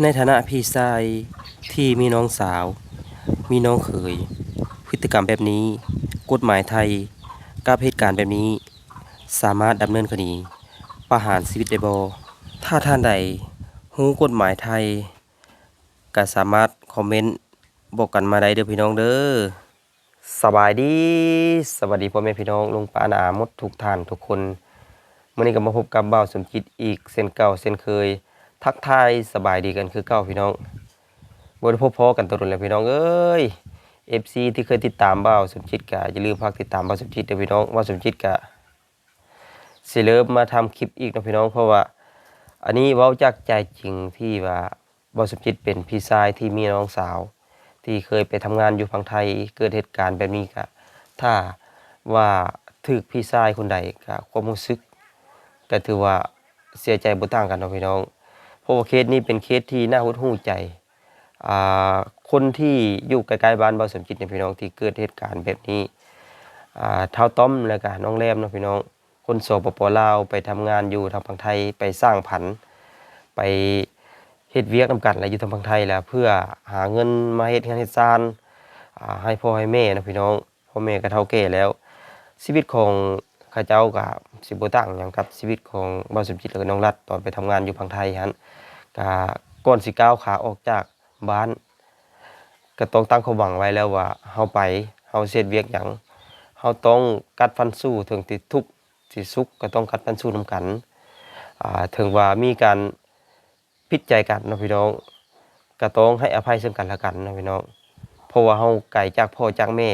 ในฐานะพี่ชายที่มีน้องสาวมีน้องเขยพฤติกรรมแบบนี้กฎหมายไทยกับเหตุการณ์แบบนี้สามารถดำเนินคดีประหารชีวิตได้บ่ถ้าท่านใดรู้กฎหมายไทยก็สามารถคอมเมนต์บอกกันมาได้เด้อพี่น้องเด้อสบายดีสวัสดีพ่อแม่พี่น้องลุงป้าน้าอาหมดทุกท่านทุกคนมื้อนี้ก็มาพบกับบ่าวสมจิตอีกเช่นเก่าเช่นเคยทักทายสบายดีกันคือเก่าพี่น้อง บ่ได้พบพ้อกันตัวโดนแล้วพี่น้องเอ้ย FC ที่เคยติดตามบ่าวสมจิตก็อย่าลืมฝากติดตามบ่าวสมจิตเด้อพี่น้องบ่าวสมจิตก็สิเริ่มมาทำคลิปอีกเนาะพี่น้องเพราะว่าอันนี้เว้าจากใจจริงที่ว่าบ่าวสมจิตเป็นพี่ชายที่มีน้องสาวที่เคยไปทำงานอยู่ฝั่งไทยเกิดเหตุการณ์แบบนี้ก็ถ้าว่าถูกพี่ชายคนใดก็ความรู้สึกก็ถือว่าเสียใจบ่ต่างกันเนาะพี่น้องเพราะว่าเคสนี้เป็นเคสที่น่าหดหู่ใจ อ่าคนที่อยู่ใกล้ๆบ้านบ่าวสมจิตเนี่ยพี่น้องที่เกิดเหตุการณ์แบบนี้เฒ่าต้อมแล้วก็น้องแรมเนาะพี่น้องคนสปปลาวไปทำงานอยู่ทางฝั่งไทยไปสร้างผันไปเฮ็ดเวียกนำกันแล้วอยู่ทางฝั่งไทยแล้วเพื่อหาเงินมาเฮ็ดเรือนเฮ็ดศาลให้พ่อให้แม่เนาะพี่น้องพ่อแม่ก็เฒ่าแก่แล้วชีวิตของเขาเจ้าก็สิบ่ต่างหยังกับชีวิตของบ่าวสมจิตแล้วก็น้องรัตตอนไปทำงานอยู่ฝั่งไทยหั้นก็ก่อนสิก้าวขาออกจาก บ้านก็ต้องตั้งความหวังไว้แล้วว่าเฮาไปเฮาสิเฮ็ดเวียกหยังเฮาต้องกัดฟันสู้ถึงที่ทุกข์ที่สุขก็ต้องกัดฟันสู้นำกันถึงว่ามีการผิดใจกันเนาะพี่น้องก็ต้องให้อภัยซึ่งกันและกันเนาะพี่น้องเพราะว่าเฮาไกลจากพ่อจากแม่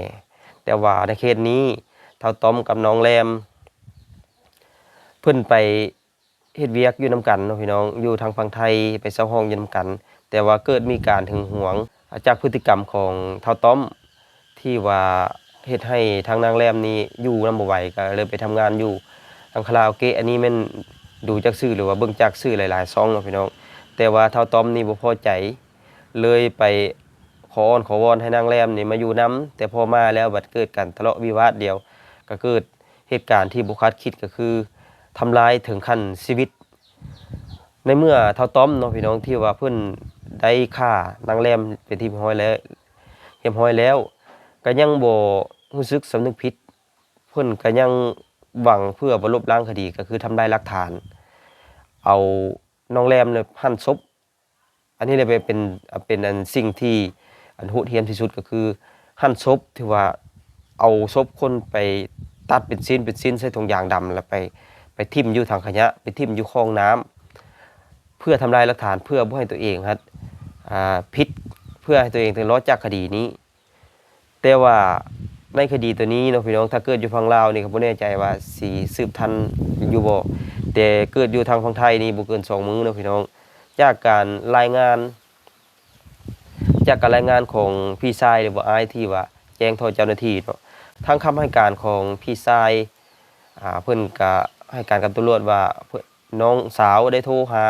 แต่ว่าในเคสนี้เท่าต้อมกับน้องแรมเพิ่นไปเฮ็ดเวียกอยู่นำกันเนาะพี่น้องอยู่ทางฝั่งไทยไปเช่าห้องอยู่นำกัน แต่ว่าเกิดมีการหึงหวงจากพฤติกรรมของเฒ่าต้อมที่ว่าเฮ็ดให้ทางนางแรมนี้อยู่นำบ่ไหวก็เลยไปทำงานอยู่ทางคาราโอเกะอันนี้แม่นดูจากชื่อหรือว่าเบิ่งจากชื่อหลายๆซ่องเนาะพี่น้องแต่ว่าเฒ่าต้อมนี่บ่พอใจเลยไปขออ้อนขอวอนให้นางแรมนี่มาอยู่นำแต่พอมาแล้วบัดเกิดการทะเลาะวิวาทเดียวก็เกิดเหตุการณ์ที่บ่คาดคิดก็คือทำร้ายถึงขั้นชีวิต ในเมื่อเท่าต้อมเนาะพี่น้องที่ว่าเพิ่นได้ฆ่านางแรมเป็นที่เรียบร้อยแล้วก็ยังบ่รู้สึกสำนึกผิดเพิ่นก็ยังหวังเพื่อบ่ลบล้างคดีก็คือทำลายหลักฐานเอาน้องแรมเนี่ยหั่นศพอันนี้เลยไปเป็นอันสิ่งที่อันโหดเหี้ยมที่สุดก็คือหั่นศพที่ว่าเอาศพคนไปตัดเป็นชิ้นใส่ถุงยางดำแล้วไปทิ่มอยู่ถังขยะไปทิ่มอยู่คลองน้ำ เพื่อทำลายหลักฐานเพื่อบ่ให้ตัวเองครับผิดเพื่อให้ตัวเองถึงรอดจากคดีนี้แต่ว่าในคดีตัวนี้เนาะพี่น้องถ้าเกิดอยู่ฝั่งลาวนี่ก็บ่แน่ใจว่าสิสืบทันอยู่บ่แต่เกิดอยู่ทางฝั่งไทยนี่บ่เกิน2มื้อเนาะพี่น้องจากการรายงานจากการรายงานของพี่ชายหรือว่าอ้ายที่ว่าแจ้งต่อเจ้าหน้าที่เนาะทั้งคำให้การของพี่ชายเพิ่นก็ให้การกับตำรวจว่าน้องสาวได้โทรหา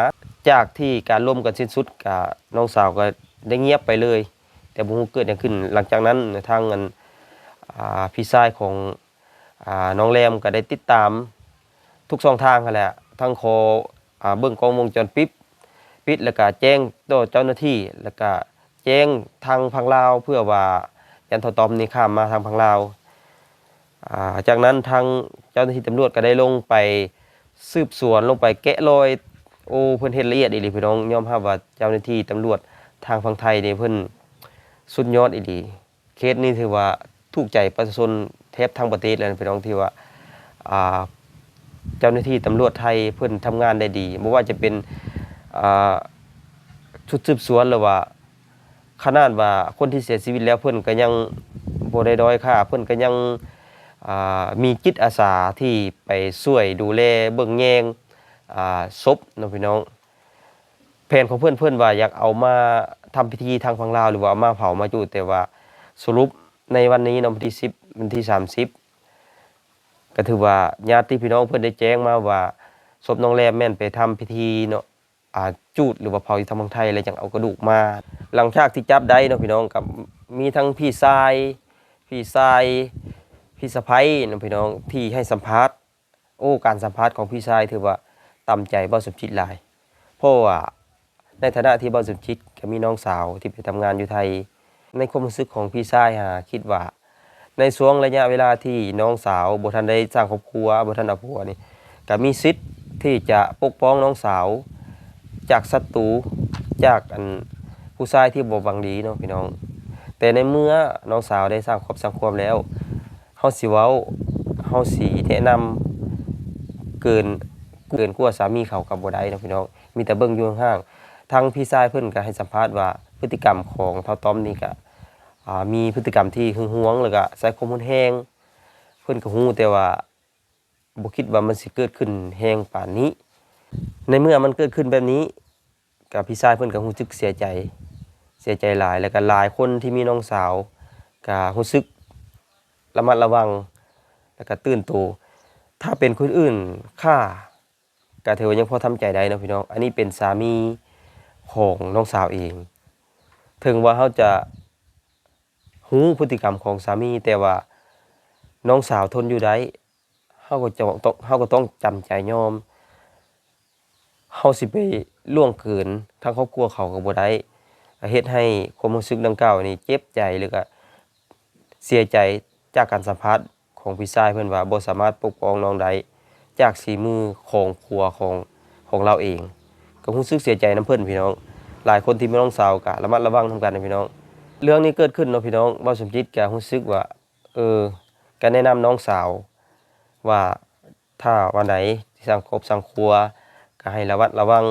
จากที่การร่วมกันสิ้นสุดกับน้องสาวก็ได้เงียบไปเลยแต่บ่ฮู้เกิดหยังขึ้นหลังจากนั้นทางพี่ชายของน้องแรมก็ได้ติดตามทุกช่องทางนั่นแหละทั้งขอเบิ่งกล้องวงจรปิดแล้วก็แจ้งต่อเจ้าหน้าที่แล้วก็แจ้งทางฝั่งลาวเพื่อว่ายันเฒ่าตอมนี่ข้ามมาทางฝั่งลาวจากนั้นทางเจ้าหน้าที่ตำรวจก็ได้ลงไปสืบสวนลงไปแกะรอย โอ้เพิ่นเฮ็ดละเอียดอีหลีพี่น้องยอมรับว่าเจ้าหน้าที่ตำรวจทางฝั่งไทยนี่เพิ่นสุดยอดอีหลีเคสนี้ถือว่าถูกใจประชาชนแทบทั้งประเทศเลยนะพี่น้องที่ว่าอ่าเจ้าหน้าที่ตำรวจไทยเพิ่นทำงานได้ดีบ่ว่าจะเป็นอ่าชุดสืบสวนหรือว่าขนาดว่าคนที่เสียชีวิตแล้วเพิ่นก็ยังบ่ได้ด้อยค่าเพิ่นก็ยังมีจิตอาสาที่ไปช่วยดูแลเบิ่งแยง ศพเนาะพี่น้องแผนของเพื่อนว่าอยากเอามาทำพิธีทางฝั่งลาวหรือว่าเอามาเผามาจุดแต่ว่าสรุปในวันนี้เนาะวันที่10วันที่30ก็ถือว่าญาติพี่น้องเพิ่นได้แจ้งมาว่าศพน้องแรมแม่นไปทำพิธีเนาะจูดหรือว่าเผาอยู่ทางเมืองไทยแล้วจังเอากระดูกมาหลังจากที่จับได้เนาะพี่น้องกับมีทั้งพี่ชายพี่ชายพี่สะใภ้เนาะพี่น้องที่ให้สัมภาษณ์โอ้การสัมภาษณ์ของพี่ชายถือว่า ตามใจบ่สมจิตหลายเพราะว่า ในฐานะที่เบาสุจิตก็มีน้องสาวที่ไปทำงานอยู่ไทยในความรู้สึกของพี่ชายคิดว่าในช่วงระยะเวลาที่น้องสาวบ่ทันได้สร้างครอบครัวบ่ทันเอาผัวนี่ก็มีสิทธิ์ที่จะปกป้องน้องสาวจากศัตรูจากผู้ชายที่บ่หวังดีเนาะพี่น้องแต่ในเมื่อน้องสาวได้สร้างครอบสร้างครัวแล้วเฮาสิเว้าเฮาสิแนะนำเกินกว่าสามีเขากับบ่ได้เนาะพี่น้องมีแต่เบิ่งอยู่ห่างๆทางพี่ชายเพิ่นก็ให้สัมภาษณ์ว่าพฤติกรรมของเฒ่าต้อมนี่ก็มีพฤติกรรมที่หึงหวงแล้วก็ใส่ความรุนแรงเพิ่นก็ฮู้แต่ว่าบ่คิดว่ามันสิเกิดขึ้นแรงปานนี้ในเมื่อมันเกิดขึ้นแบบนี้ก็พี่ชายเพิ่นก็รู้สึกเสียใจหลายแล้วก็หลายคนที่มีน้องสาวก็รู้สึกระมัดระวังแล้วก็ตื่นตัวถ้าเป็นคนอื่นฆ่าก็ถือว่ายังพอทำใจได้เนาะพี่น้องอันนี้เป็นสามีของน้องสาวเองถึงว่าเขาจะรู้พฤติกรรมของสามีแต่ว่าน้องสาวทนอยู่ได้เขาก็ต้องจำใจยอมเขาสิไปล่วงเกินทั้งครอบครัวเขาก็บ่ได้เฮ็ดให้ความรู้สึกดังกล่าวนี่เจ็บใจหรือก็เสียใจจากการสัมภาษณ์ของพี่ชายเพิ่นว่าบ่สามารถปกป้องน้องได้จากสีมือของผัวของเราเองก็รู้สึกเสียใจนำเพิ่นพี่น้องหลายคนที่มีน้องสาวก็ระมัดระวังทำกันนะพี่น้องเรื่องนี้เกิดขึ้นเนาะพี่น้องบ่สมจิตก็รู้สึกว่าก็แนะนำน้องสาวว่าถ้าวันไหนที่สร้างครอบสร้างครัวก็ให้ระมัดระวัง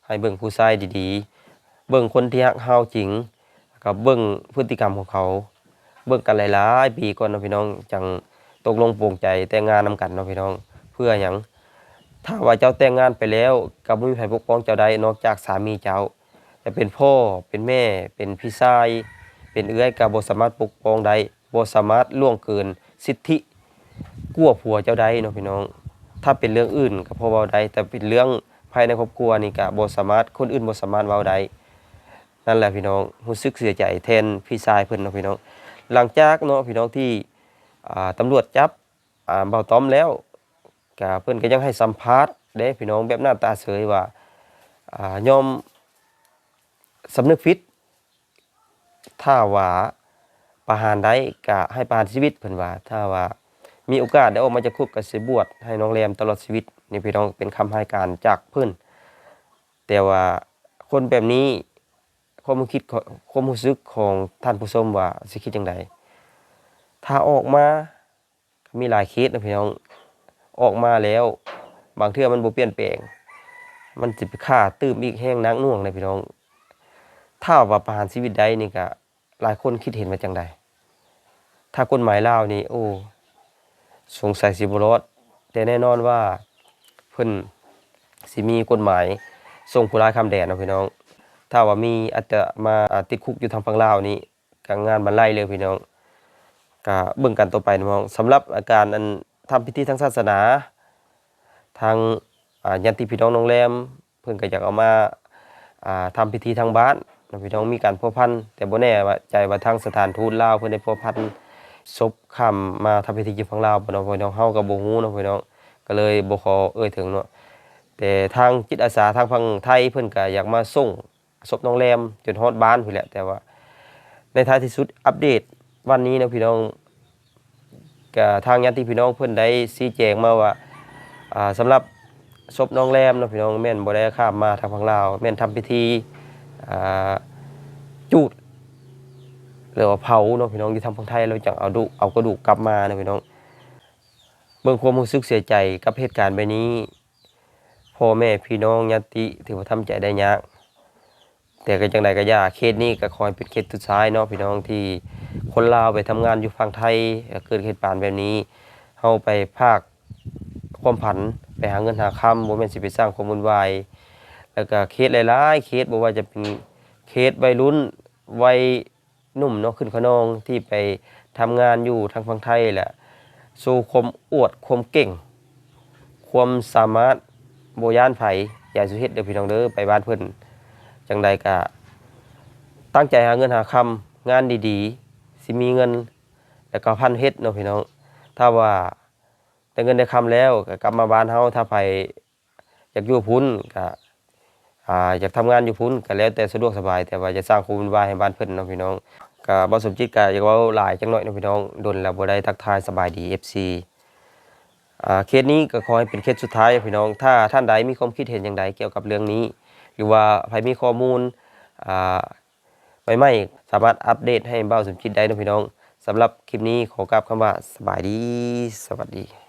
ให้เบิ่งผู้ชายดีๆเบิ่งคนที่ฮักเฮาจริงก็เบิ่งพฤติกรรมของเขาเบิ่งกันหลายๆปีก่อนเนาะพี่น้องจังตกลงปลงใจแต่งงานนำกันเนาะพี่น้องเพื่อหยังถ้าว่าเจ้าแต่งงานไปแล้วก็บ่มีไผปกป้องเจ้าได้นอกจากสามีเจ้าจะเป็นพ่อเป็นแม่เป็นพี่ชายเป็นเอื้อยก็บ่สามารถปกป้องได้บ่สามารถล่วงเกินสิทธิกลัวผัวเจ้าได้เนาะพี่น้องถ้าเป็นเรื่องอื่นก็พอเว้าได้แต่เป็นเรื่องภายในครอบครัวนี่ก็บ่สามารถคนอื่นบ่สามารถเว้าได้นั่นแหละพี่น้องรู้สึกเสียใจแทนพี่ชายเพิ่นเนาะพี่น้องหลังจากเนาะพี่น้องที่ตำรวจจับเบาต้อมแล้วก็เพิ่นก็ยังให้สัมภาษณ์เด้พี่น้องแบบหน้าตาเฉยว่ายอมสำนึกผิดถ้าว่าประหารได้ก็ให้ประหารชีวิตเพิ่นว่าถ้าว่ามีโอกาสได้ออกมาจากคุกก็สิบวชให้น้องแรมตลอดชีวิตนี่พี่น้องเป็นคำให้การจากเพิ่นแต่ว่าคนแบบนี้ความคิดความรู้สึกของท่านผู้ชมว่าสิคิดจังไดถ้าออกมามีหลายเคสนะพี่น้องออกมาแล้วบางเทื่อมันบ่เปลี่ยนแปลงมันสิไปฆ่าตื้มอีกแห้งนักหน่วงเลยพี่น้องถ้าว่าประหารชีวิตได้นี่ก็หลายคนคิดเห็นว่าจังไดถ้ากฎหมายลาวนี่โอ้สงสัยสิบ่รอดแต่แน่นอนว่าเพิ่นสิมีกฎหมายส่งผู้ร้ายข้ามแดนเนาะพี่น้องถ้าว่ามีอาจจะมาติดคุกอยู่ทางฝั่งลาวนี่ก็งานบรรลัยเลยพี่น้องก็เบิ่งกันต่อไปน้องสำหรับอาการทำพิธีทางศาสนาทางญาติพี่น้องน้องแรมเพิ่นก็อยากเอามาทำพิธีทางบ้านพี่น้องมีการพัวพันแต่บ่แน่ว่าใจว่าทางสถานทูตลาวเพิ่นได้พัวพันศพข้ามมาทำพิธีอยู่ฝั่งลาวบ่เนาะพี่น้องเฮาก็บ่ฮู้เนาะพี่น้องก็เลยบ่ขอเอ่ยถึงเนาะแต่ทางจิตอาสาทางฝั่งไทยเพิ่นก็อยากมาส่งศพน้องแรมจนฮอดบ้านพุ่นแหละแต่ว่าในท้ายที่สุดอัปเดตวันนี้นะพี่น้องก็ทางญาติพี่น้องเพิ่นได้ชี้แจงมาว่าสำหรับศพน้องแรมเนาะพี่น้องแม่นบ่ได้ข้ามมาทางฝั่งลาวแม่นทำพิธีจูดหรือว่าเผาเนาะพี่น้องอยู่ทางฝั่งไทยเราจังเอากระดูกกลับมานะพี่น้องเบิ่งความรู้สึกเสียใจกับเหตุการณ์แบบนี้พ่อแม่พี่น้องญาติถือว่าทำใจได้ยากแต่ก็จังไดก็อย่าเคสนี้ก็ขอให้เป็นเคสสุดท้ายเนาะพี่น้องที่คนลาวไปทำงานอยู่ฝั่งไทยเกิดเหตุการณ์แบบนี้เฮาไปภาคความผันไปหาเงินหาค่ำบ่แม่นสิไปสร้างความวุ่นวายแล้วก็เคสหลายๆเคสบ่ว่าจะเป็นเคสวัยรุ่นวัยหนุ่มเนาะขึ้นขนองที่ไปทำงานอยู่ทางฝั่งไทยแหละสู่ความอวดความเก่งความสามารถบ่ย้านไผอย่าสุเฮ็ดเด้อพี่น้องเด้อไปบ้านเพิ่นจังใดก็ตั้งใจหาเงินหาคำงานดีๆสิมีเงินแล้วก็พันเฮ็ดเนาะพี่น้องถ้าว่าได้เงินได้คำแล้วก็กลับมาบ้านเฮาถ้าไผอยากอยู่พุ่นก็ อยากทำงานอยู่พุ่นก็แล้วแต่สะดวกสบายแต่ว่าจะสร้างความวุ่นวายให้บ้านเพิ่นเนาะพี่น้องก็บ่สมจิตก็อยากเว้าหลายจังหน่อยเนาะพี่น้องดนแล้วบ่ได้ทักทายสบายดี FC เคสนี้ก็ขอให้เป็นเคสสุดท้ายพี่น้องถ้าท่านใดมีความคิดเห็นอย่างใดเกี่ยวกับเรื่องนี้หรือว่าใครมีข้อมูลอ่าใหม่ๆสามารถอัปเดตให้เบ้าสมจิตได้เนาะพี่น้องสำหรับคลิปนี้ขอกราบคำว่าสบายดีสวัสดี